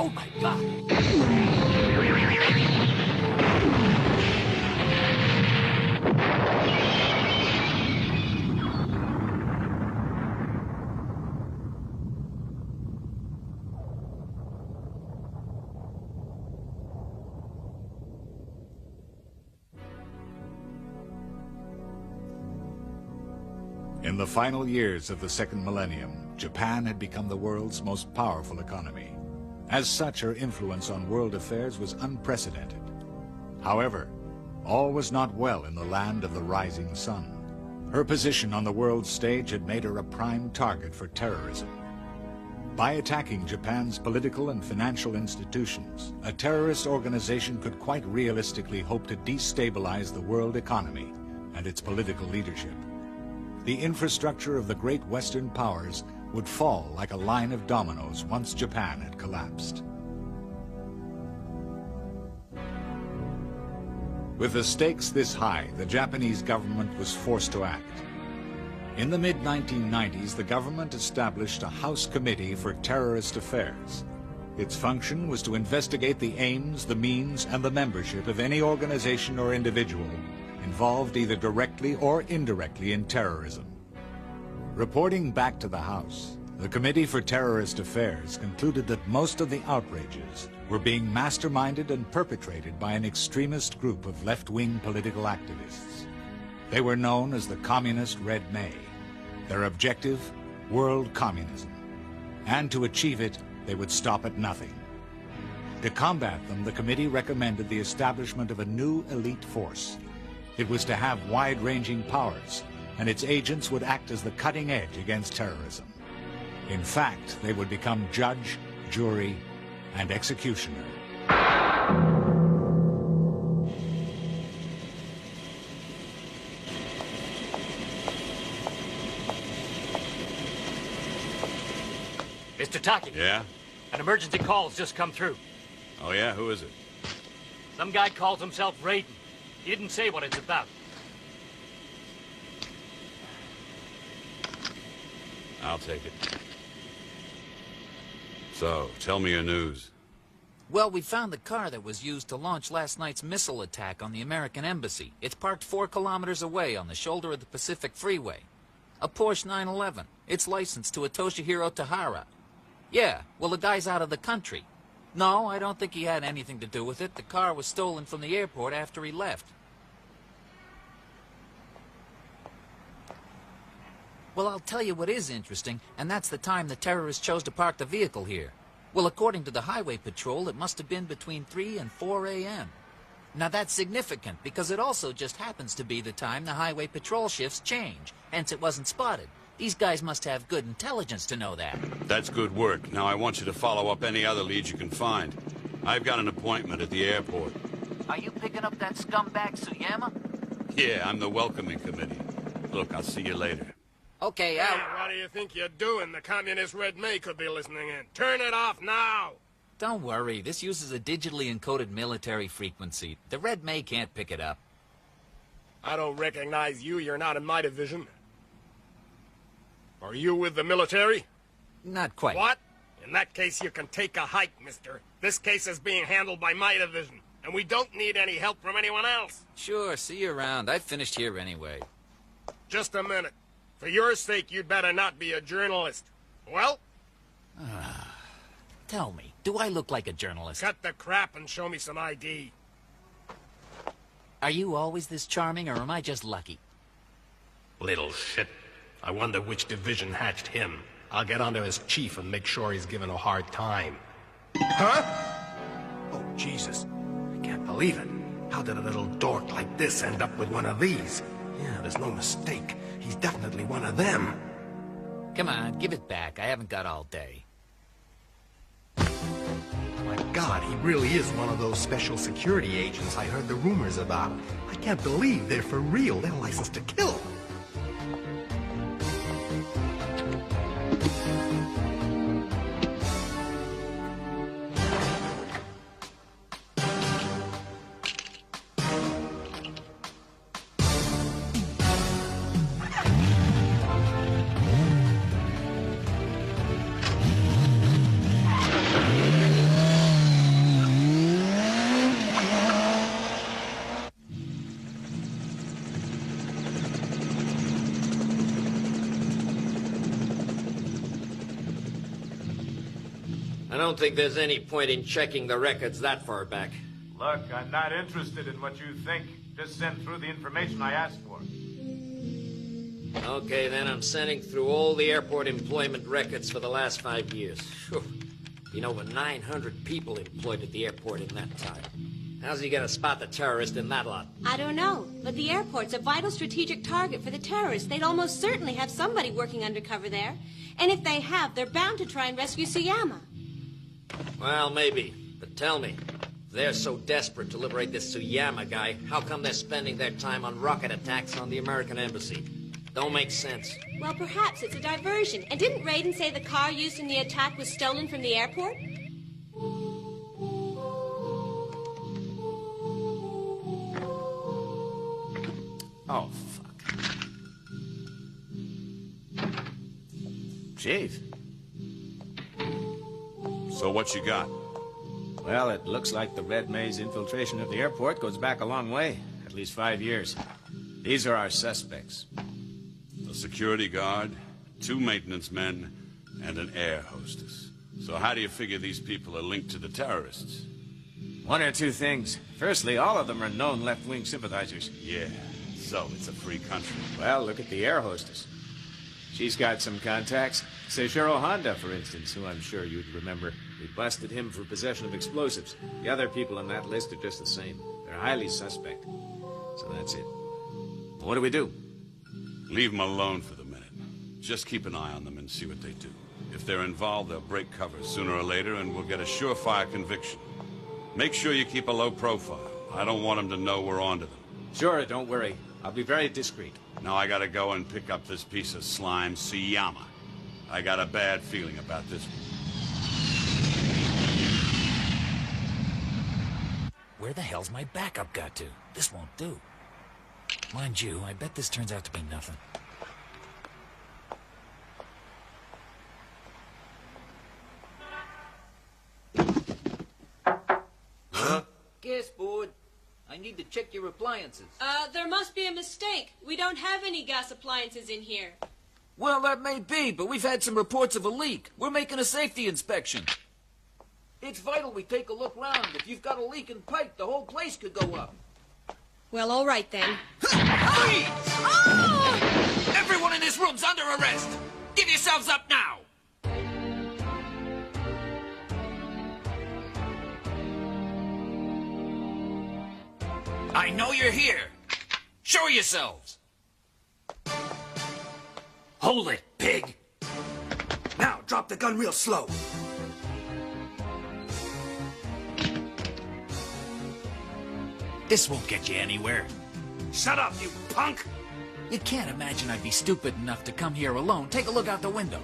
Oh my God! In the final years of the second millennium, Japan had become the world's most powerful economy. As such, her influence on world affairs was unprecedented. However, all was not well in the land of the rising sun. Her position on the world stage had made her a prime target for terrorism. By attacking Japan's political and financial institutions, a terrorist organization could quite realistically hope to destabilize the world economy and its political leadership. The infrastructure of the great Western powers would fall like a line of dominoes once Japan had collapsed. With the stakes this high, the Japanese government was forced to act. In the mid-1990s, the government established a House Committee for Terrorist Affairs. Its function was to investigate the aims, the means, and the membership of any organization or individual involved either directly or indirectly in terrorism. Reporting back to the House, the Committee for Terrorist Affairs concluded that most of the outrages were being masterminded and perpetrated by an extremist group of left-wing political activists. They were known as the Communist Red May. Their objective, world communism. And to achieve it, they would stop at nothing. To combat them, the committee recommended the establishment of a new elite force. It was to have wide-ranging powers, and its agents would act as the cutting edge against terrorism. In fact, they would become judge, jury, and executioner. Mr. Taki. Yeah? An emergency call's just come through. Oh, yeah? Who is it? Some guy calls himself Raiden. He didn't say what it's about. I'll take it. So, tell me your news. Well, we found the car that was used to launch last night's missile attack on the American embassy. It's parked 4 kilometers away on the shoulder of the Pacific Freeway. A Porsche 911. It's licensed to a Toshihiro Tahara. Yeah, well, the guy's out of the country. No, I don't think he had anything to do with it. The car was stolen from the airport after he left. Well, I'll tell you what is interesting, and that's the time the terrorists chose to park the vehicle here. Well, according to the highway patrol, it must have been between 3 and 4 a.m. Now, that's significant, because it also just happens to be the time the highway patrol shifts change. Hence, it wasn't spotted. These guys must have good intelligence to know that. That's good work. Now I want you to follow up any other leads you can find. I've got an appointment at the airport. Are you picking up that scumbag Tsuyama? Yeah, I'm the welcoming committee. Look, I'll see you later. Okay, out. Hey, what do you think you're doing? The Communist Red May could be listening in. Turn it off now! Don't worry, this uses a digitally encoded military frequency. The Red May can't pick it up. I don't recognize you. You're not in my division. Are you with the military? Not quite. What? In that case, you can take a hike, mister. This case is being handled by my division, and we don't need any help from anyone else. Sure, see you around. I finished here anyway. Just a minute. For your sake, you'd better not be a journalist. Well? Tell me, do I look like a journalist? Cut the crap and show me some ID. Are you always this charming, or am I just lucky? Little shit. I wonder which division hatched him. I'll get onto his chief and make sure he's given a hard time. Huh? Oh, Jesus. I can't believe it. How did a little dork like this end up with one of these? Yeah, there's no mistake. He's definitely one of them. Come on, give it back. I haven't got all day. My God, he really is one of those special security agents I heard the rumors about. I can't believe they're for real. They're licensed to kill. I don't think there's any point in checking the records that far back. Look, I'm not interested in what you think. Just send through the information I asked for. Okay, then I'm sending through all the airport employment records for the last 5 years. Phew. Been over 900 people employed at the airport in that time. How's he gonna spot the terrorist in that lot? I don't know, but the airport's a vital strategic target for the terrorists. They'd almost certainly have somebody working undercover there. And if they have, they're bound to try and rescue Suyama. Well, maybe. But tell me, if they're so desperate to liberate this Suyama guy, how come they're spending their time on rocket attacks on the American embassy? Don't make sense. Well, perhaps it's a diversion. And didn't Raiden say the car used in the attack was stolen from the airport? Oh, fuck. Chief. So what you got? Well, it looks like the Red Maze infiltration of the airport goes back a long way. At least 5 years. These are our suspects. A security guard, 2 maintenance men, and an air hostess. So how do you figure these people are linked to the terrorists? One or two things. Firstly, all of them are known left-wing sympathizers. Yeah, so it's a free country. Well, look at the air hostess. She's got some contacts. Seishiro Honda, for instance, who I'm sure you'd remember. We busted him for possession of explosives. The other people on that list are just the same. They're highly suspect. So that's it. What do we do? Leave them alone for the minute. Just keep an eye on them and see what they do. If they're involved, they'll break cover sooner or later, and we'll get a surefire conviction. Make sure you keep a low profile. I don't want them to know we're onto them. Sure, don't worry. I'll be very discreet. Now I gotta go and pick up this piece of slime, Suyama. I got a bad feeling about this one. Where the hell's my backup got to? This won't do. Mind you, I bet this turns out to be nothing. Huh? Gas board. I need to check your appliances. There must be a mistake. We don't have any gas appliances in here. Well, that may be, but we've had some reports of a leak. We're making a safety inspection. It's vital we take a look round. If you've got a leak in pipe, the whole place could go up. Well, all right then. Freeze! Oh! Everyone in this room's under arrest. Give yourselves up now. I know you're here. Show yourselves. Hold it, pig. Now, drop the gun real slow. This won't get you anywhere. Shut up, you punk! You can't imagine I'd be stupid enough to come here alone. Take a look out the window.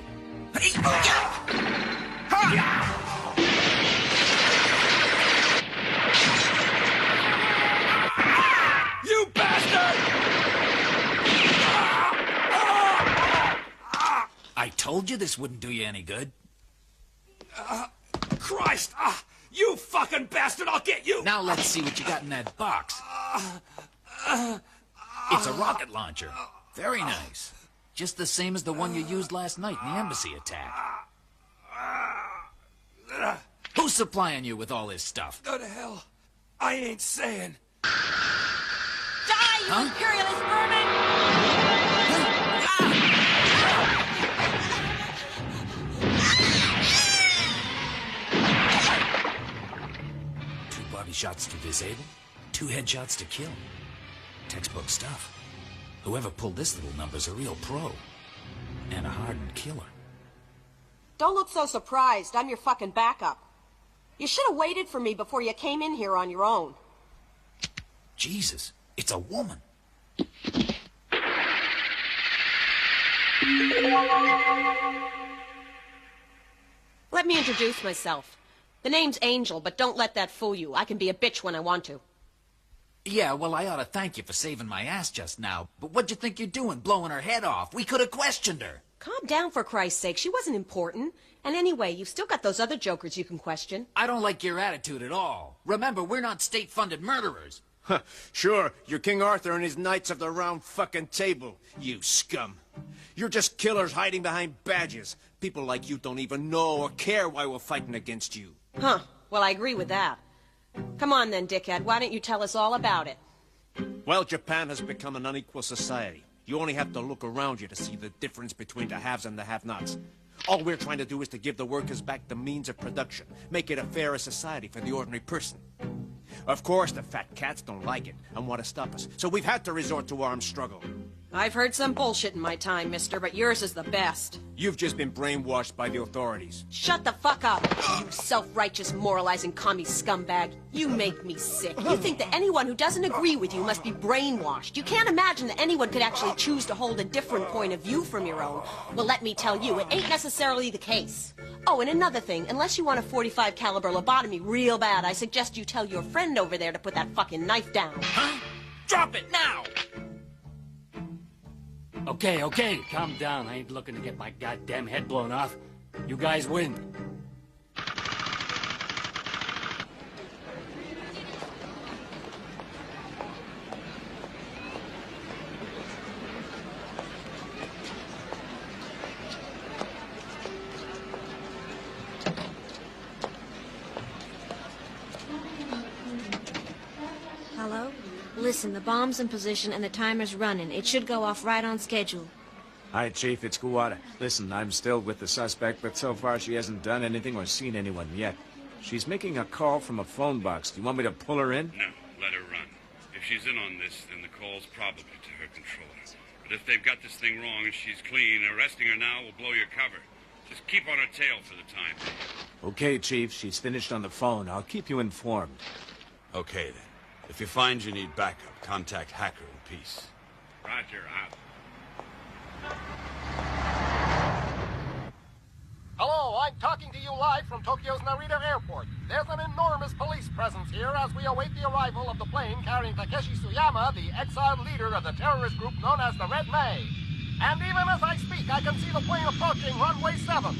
You bastard! I told you this wouldn't do you any good. Christ! You fucking bastard! I'll get you! Now let's see what you got in that box. It's a rocket launcher. Very nice. Just the same as the one you used last night in the embassy attack. Who's supplying you with all this stuff? Go to hell. I ain't saying. Die, you imperialist vermin! Two body shots to disable, 2 headshots to kill. Textbook stuff. Whoever pulled this little number's a real pro. And a hardened killer. Don't look so surprised. I'm your fucking backup. You should have waited for me before you came in here on your own. Jesus, it's a woman. Let me introduce myself. The name's Angel, but don't let that fool you. I can be a bitch when I want to. Yeah, well, I ought to thank you for saving my ass just now. But what'd you think you're doing, blowing her head off? We could have questioned her. Calm down, for Christ's sake. She wasn't important. And anyway, you've still got those other jokers you can question. I don't like your attitude at all. Remember, we're not state-funded murderers. Huh, sure, you're King Arthur and his Knights of the Round fucking Table, you scum. You're just killers hiding behind badges. People like you don't even know or care why we're fighting against you. Huh. Well, I agree with that. Come on then, dickhead. Why don't you tell us all about it? Well, Japan has become an unequal society. You only have to look around you to see the difference between the haves and the have-nots. All we're trying to do is to give the workers back the means of production, make it a fairer society for the ordinary person. Of course, the fat cats don't like it and want to stop us, so we've had to resort to armed struggle. I've heard some bullshit in my time, mister, but yours is the best. You've just been brainwashed by the authorities. Shut the fuck up, you self-righteous, moralizing commie scumbag. You make me sick. You think that anyone who doesn't agree with you must be brainwashed. You can't imagine that anyone could actually choose to hold a different point of view from your own. Well, let me tell you, it ain't necessarily the case. Oh, and another thing, unless you want a .45 caliber lobotomy real bad, I suggest you tell your friend over there to put that fucking knife down. Huh? Drop it now! Okay, calm down. I ain't looking to get my goddamn head blown off. You guys win. Hello? Listen, the bomb's in position and the timer's running. It should go off right on schedule. Hi, Chief, it's Kuwata. Listen, I'm still with the suspect, but so far she hasn't done anything or seen anyone yet. She's making a call from a phone box. Do you want me to pull her in? No, let her run. If she's in on this, then the call's probably to her controller. But if they've got this thing wrong and she's clean, arresting her now will blow your cover. Just keep on her tail for the time being. Okay, Chief, she's finished on the phone. I'll keep you informed. Okay, then. If you find you need backup, contact Hacker in peace. Roger, out. Hello, I'm talking to you live from Tokyo's Narita Airport. There's an enormous police presence here as we await the arrival of the plane carrying Takeshi Suyama, the exiled leader of the terrorist group known as the Red May. And even as I speak, I can see the plane approaching runway 7.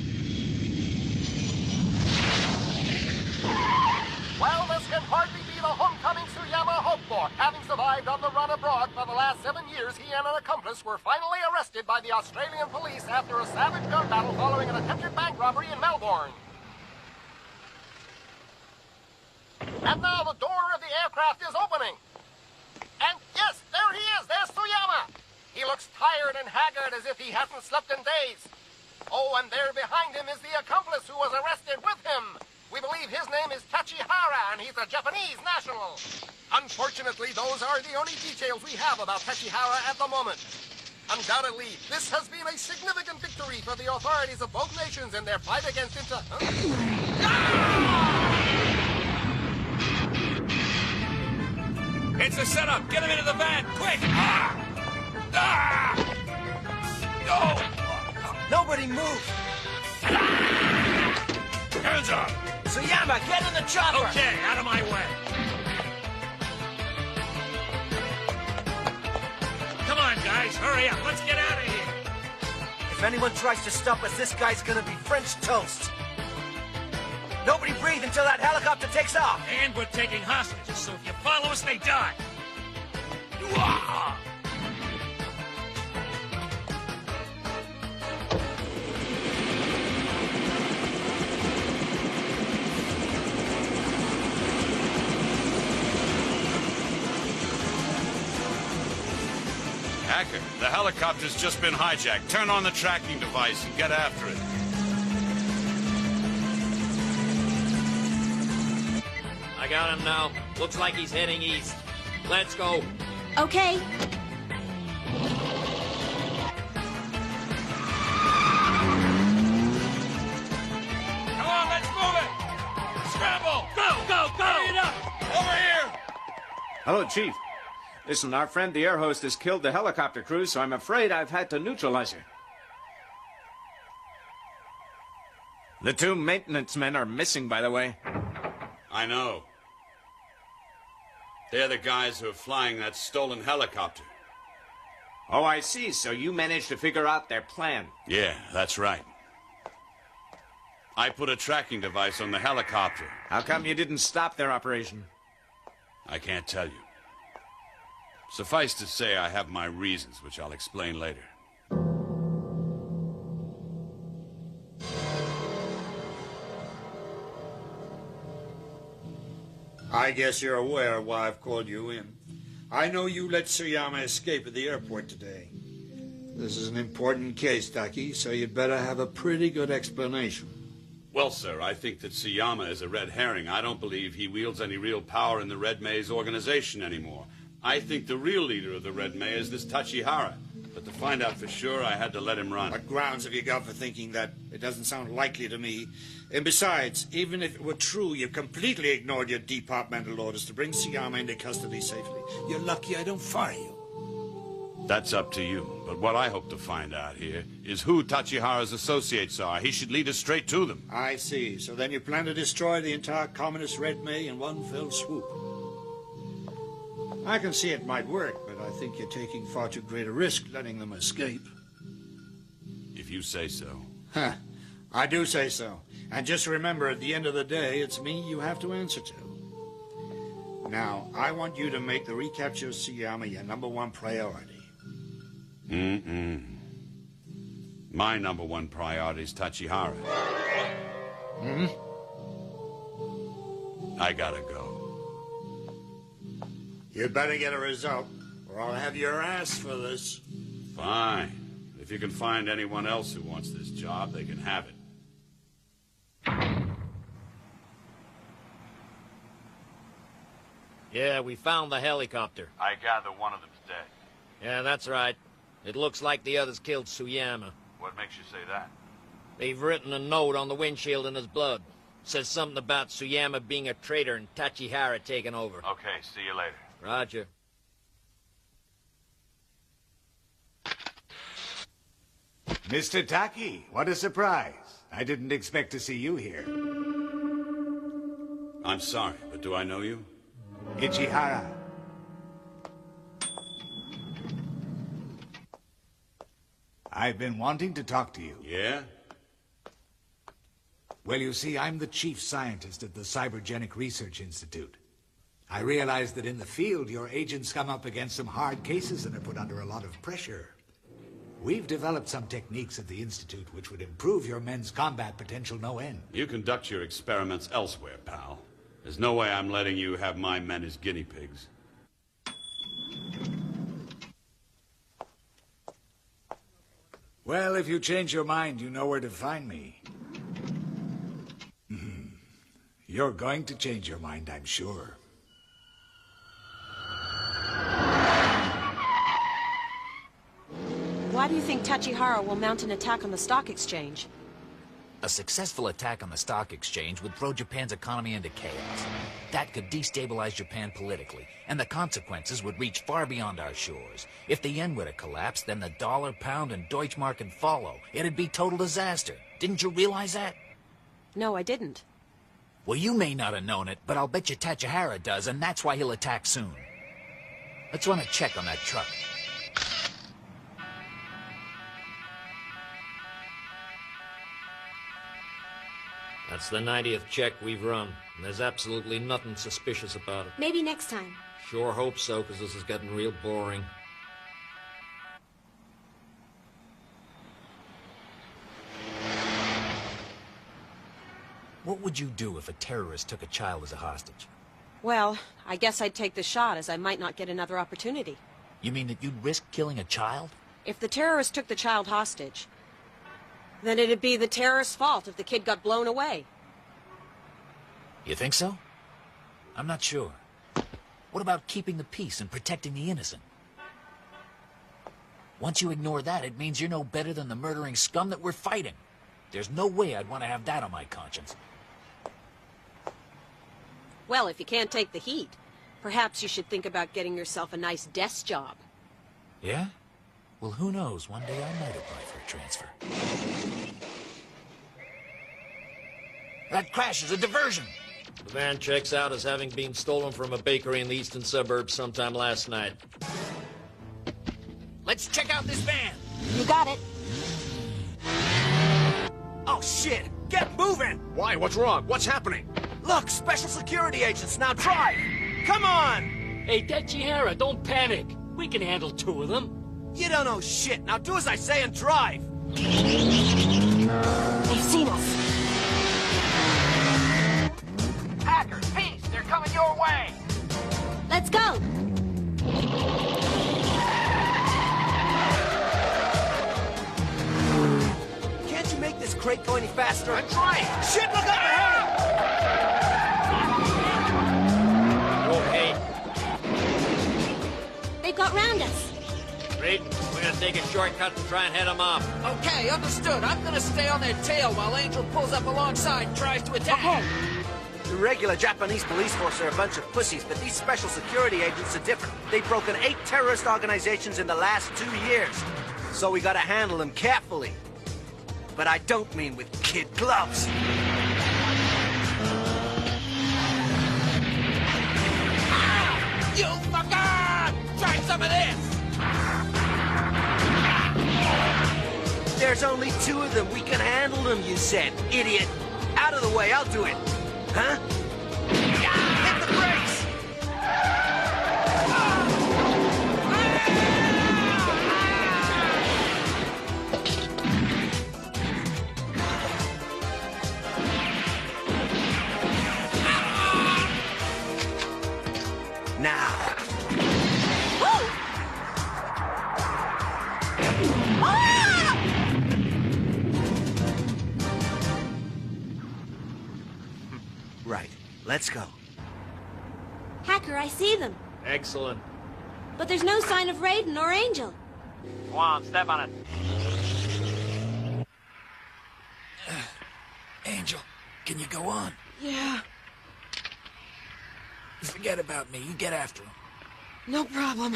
Well, this can hardly be the homecoming Suyama hoped for. Having survived on the run abroad for the last 7 years, he and an accomplice were finally arrested by the Australian police after a savage gun battle following an attempted bank robbery in Melbourne. And now the door of the aircraft is opening. And yes, there he is. There's Suyama. He looks tired and haggard as if he hasn't slept in days. Oh, and there behind him is the accomplice who was arrested with him. We believe his name is Tachihara, and he's a Japanese national. Unfortunately, those are the only details we have about Tachihara at the moment. Undoubtedly, this has been a significant victory for the authorities of both nations in their fight against It's a setup! Get him into the van, quick! Nobody move! Hands up! Suyama, get in the chopper! Okay, out of my way. Come on, guys, hurry up. Let's get out of here. If anyone tries to stop us, this guy's gonna be French toast. Nobody breathe until that helicopter takes off. And we're taking hostages, so if you follow us, they die. Hacker, the helicopter's just been hijacked. Turn on the tracking device and get after it. I got him now. Looks like he's heading east. Let's go. Okay. Come on, let's move it! Scramble! Go! Hurry it up! Over here! Hello, Chief. Listen, our friend the air hostess killed the helicopter crew, so I'm afraid I've had to neutralize her. The 2 maintenance men are missing, by the way. I know. They're the guys who are flying that stolen helicopter. Oh, I see. So you managed to figure out their plan. Yeah, that's right. I put a tracking device on the helicopter. How come you didn't stop their operation? I can't tell you. Suffice to say, I have my reasons, which I'll explain later. I guess you're aware of why I've called you in. I know you let Tsuyama escape at the airport today. This is an important case, Taki, so you'd better have a pretty good explanation. Well, sir, I think that Tsuyama is a red herring. I don't believe he wields any real power in the Red Maze organization anymore. I think the real leader of the Red Maze is this Tachihara. But to find out for sure, I had to let him run. What grounds have you got for thinking that? It doesn't sound likely to me. And besides, even if it were true, you've completely ignored your departmental orders to bring Tsuyama into custody safely. You're lucky I don't fire you. That's up to you. But what I hope to find out here is who Tachihara's associates are. He should lead us straight to them. I see. So then you plan to destroy the entire communist Red May in one fell swoop. I can see it might work, but I think you're taking far too great a risk letting them escape. If you say so. Huh. I do say so. And just remember, at the end of the day, it's me you have to answer to. Now, I want you to make the recapture of Tsuyama your #1 priority. My #1 priority is Tachihara. I gotta go. You'd better get a result, or I'll have your ass for this. Fine. If you can find anyone else who wants this job, they can have it. Yeah, we found the helicopter. I gather one of them's dead. Yeah, that's right. It looks like the others killed Tsuyama. What makes you say that? They've written a note on the windshield in his blood. Says something about Tsuyama being a traitor and Tachihara taking over. Okay, see you later. Roger. Mr. Taki, what a surprise. I didn't expect to see you here. I'm sorry, but do I know you? Ichihara. I've been wanting to talk to you. Yeah? Well, you see, I'm the chief scientist at the Cybergenic Research Institute. I realize that in the field, your agents come up against some hard cases and are put under a lot of pressure. We've developed some techniques at the Institute which would improve your men's combat potential no end. You conduct your experiments elsewhere, pal. There's no way I'm letting you have my men as guinea pigs. Well, if you change your mind, you know where to find me. You're going to change your mind, I'm sure. Why do you think Tachihara will mount an attack on the stock exchange? A successful attack on the stock exchange would throw Japan's economy into chaos. That could destabilize Japan politically, and the consequences would reach far beyond our shores. If the yen were to collapse, then the dollar, pound, and Deutschmark would follow. It'd be total disaster. Didn't you realize that? No, I didn't. Well, you may not have known it, but I'll bet you Tachihara does, and that's why he'll attack soon. Let's run a check on that truck. That's the 90th check we've run. And there's absolutely nothing suspicious about it. Maybe next time. Sure hope so, because this is getting real boring. What would you do if a terrorist took a child as a hostage? Well, I guess I'd take the shot, as I might not get another opportunity. You mean that you'd risk killing a child? If the terrorist took the child hostage, then it'd be the terrorist's fault if the kid got blown away. You think so? I'm not sure. What about keeping the peace and protecting the innocent? Once you ignore that, it means you're no better than the murdering scum that we're fighting. There's no way I'd want to have that on my conscience. Well, if you can't take the heat, perhaps you should think about getting yourself a nice desk job. Yeah? Well, who knows? One day I might apply for a transfer. That crash is a diversion! The van checks out as having been stolen from a bakery in the eastern suburbs sometime last night. Let's check out this van! You got it. Oh, shit! Get moving! Why? What's wrong? What's happening? Look, special security agents, now drive! Come on! Hey, Tachihara, don't panic. We can handle 2 of them. You don't know shit. Now do as I say and drive! They've seen us. Hackers, peace! They're coming your way! crate go any faster? I'm trying! Shit, look up ahead! Okay. They've got round us. Raiden, we're gonna take a shortcut and try and head them off. Okay, understood. I'm gonna stay on their tail while Angel pulls up alongside and tries to attack. The regular Japanese police force are a bunch of pussies, but these special security agents are different. They've broken 8 terrorist organizations in the last 2 years. So we gotta handle them carefully. But I don't mean with kid gloves. You fucker! Try some of this! There's only 2 of them. We can handle them, you said. Idiot. Out of the way, I'll do it. Huh? Hit the brakes! Now. Right. Let's go. Hacker, I see them. Excellent. But there's no sign of Raiden or Angel. Go on, step on it. Angel, can you go on? Yeah, Forget about me. You get after him. no problem.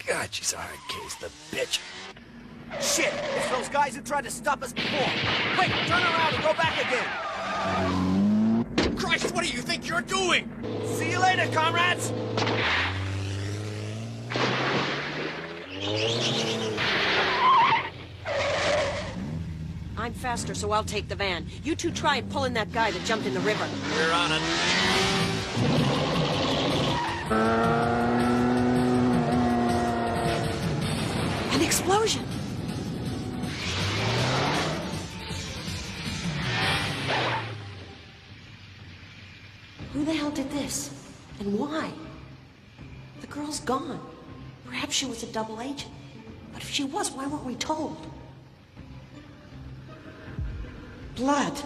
God, she's a hard case, the bitch. Shit! It's those guys who tried to stop us before. Quick, turn around and go back again. Christ, what do you think you're doing? See you later, comrades! I'm faster, so I'll take the van. You two try and pull in that guy that jumped in the river. We're on it. An explosion! Who the hell did this? And why? The girl's gone. Perhaps she was a double agent. But if she was, why weren't we told? Blood.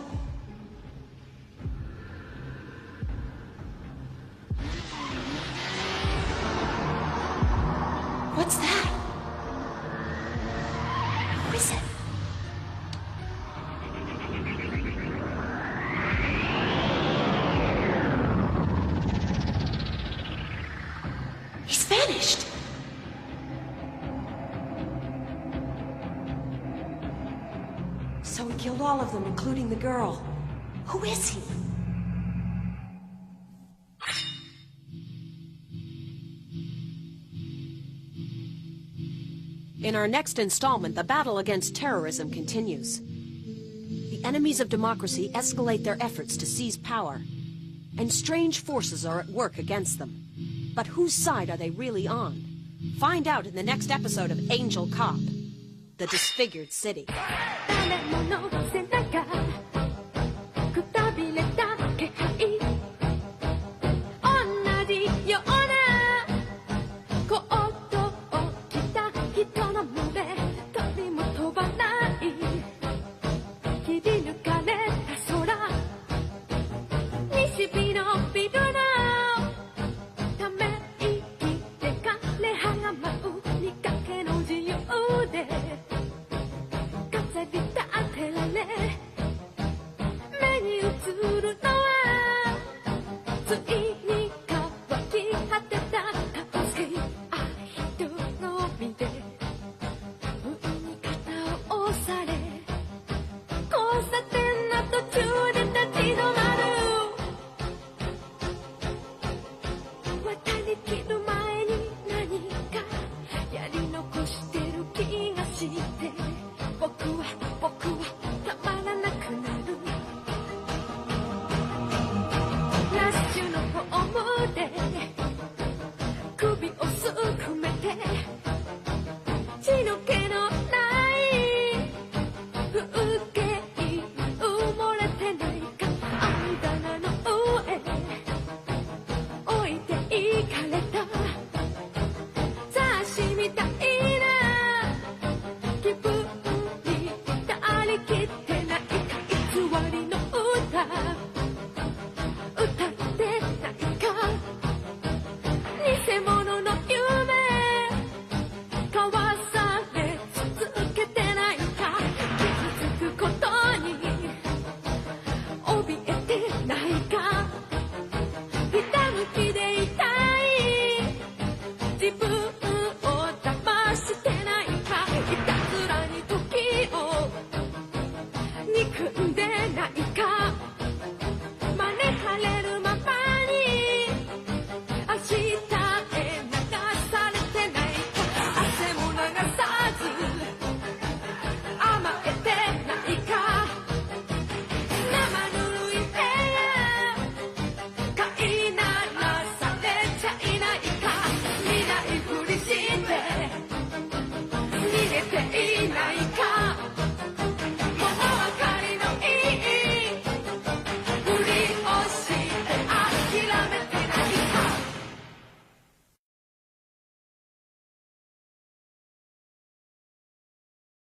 What's that? Who is it? He's vanished. So he killed all of them, including the girl. Who is he? In our next installment, the battle against terrorism continues. The enemies of democracy escalate their efforts to seize power, and strange forces are at work against them. But whose side are they really on? Find out in the next episode of Angel Cop, The Disfigured City. 誰もの背中